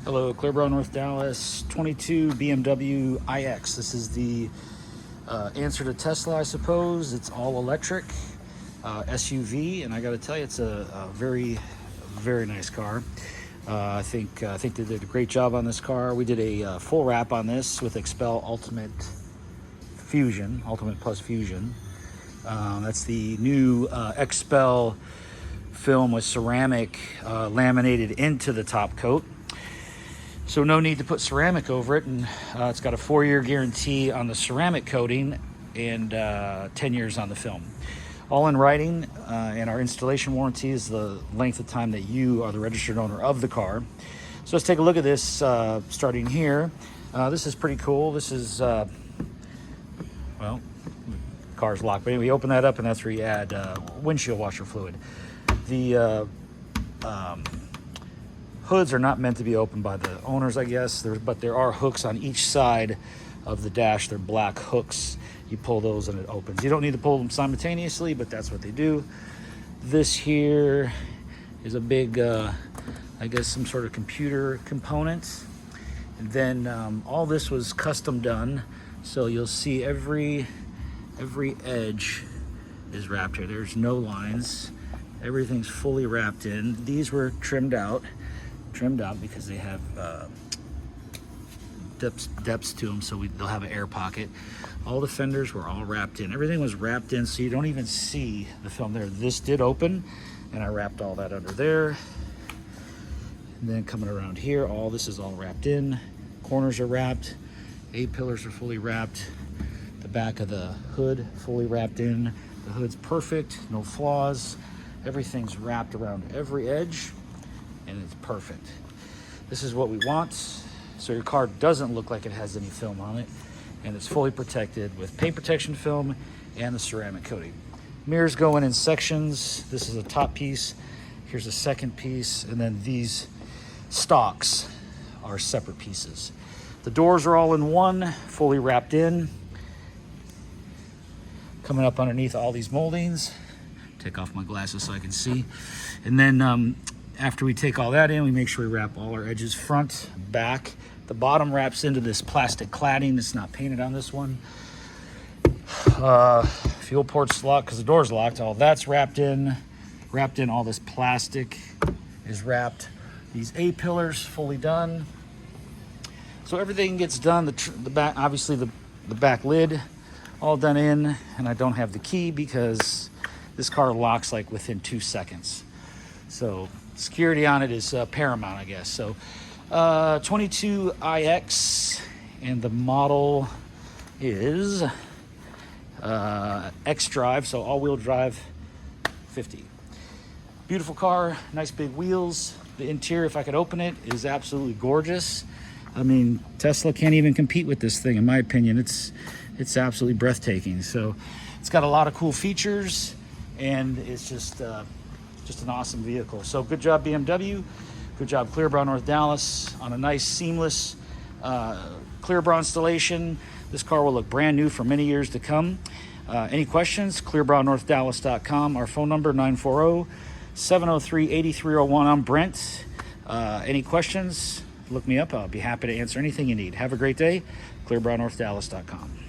Hello, Clearbrow, North Dallas, 22 BMW iX. This is the answer to Tesla, I suppose. It's all electric SUV, and I got to tell you, it's a very, very nice car. I think they did a great job on this car. We did a full wrap on this with XPEL Ultimate Plus Fusion. That's the new XPEL film with ceramic laminated into the top coat. So no need to put ceramic over it, and it's got a 4-year guarantee on the ceramic coating and 10 years on the film. All in writing, and our installation warranty is the length of time that you are the registered owner of the car. So let's take a look at this starting here. This is pretty cool. This is, well, the car's locked, but anyway, you open that up and that's where you add windshield washer fluid. The hoods are not meant to be opened by the owners, I guess, but there are hooks on each side of the dash. They're black hooks. You pull those and it opens. You don't need to pull them simultaneously, but that's what they do. This here is a big, I guess, some sort of computer component. And then all this was custom done. So you'll see every edge is wrapped here. There's no lines. Everything's fully wrapped in. These were trimmed out because they have depths to them, so they'll have an air pocket. All the fenders were all wrapped in. Everything was wrapped in, so you don't even see the film there. This did open, and I wrapped all that under there. And then coming around here, all this is all wrapped in. Corners are wrapped. A-pillars are fully wrapped. The back of the hood fully wrapped in. The hood's perfect, no flaws. Everything's wrapped around every edge, and it's perfect. This is what we want, so your car doesn't look like it has any film on it, and it's fully protected with paint protection film and the ceramic coating. Mirrors go in sections. This is a top piece. Here's a second piece, and then these stalks are separate pieces. The doors are all in one, fully wrapped in. Coming up underneath all these moldings. Take off my glasses so I can see. And then after we take all that in, we make sure we wrap all our edges front, back. The bottom wraps into this plastic cladding. It's not painted on this one. Fuel port's locked because the door's locked. All that's wrapped in. All this plastic is wrapped. These A-pillars fully done. So everything gets done. The back, obviously the back lid, all done in. And I don't have the key because this car locks like within 2 seconds. So security on it is paramount, I guess. So 22 iX, and the model is X-Drive, so all-wheel drive 50. Beautiful car, nice big wheels. The interior, if I could open it, is absolutely gorgeous. I mean, Tesla can't even compete with this thing, in my opinion. It's absolutely breathtaking. So it's got a lot of cool features, and it's just an awesome vehicle. So good job, BMW. Good job, Clearbrow, North Dallas, on a nice, seamless Clearbrow installation. This car will look brand new for many years to come. Any questions? ClearbrowNorthDallas.com. Our phone number, 940-703-8301. I'm Brent. Any questions? Look me up. I'll be happy to answer anything you need. Have a great day. ClearbrowNorthDallas.com.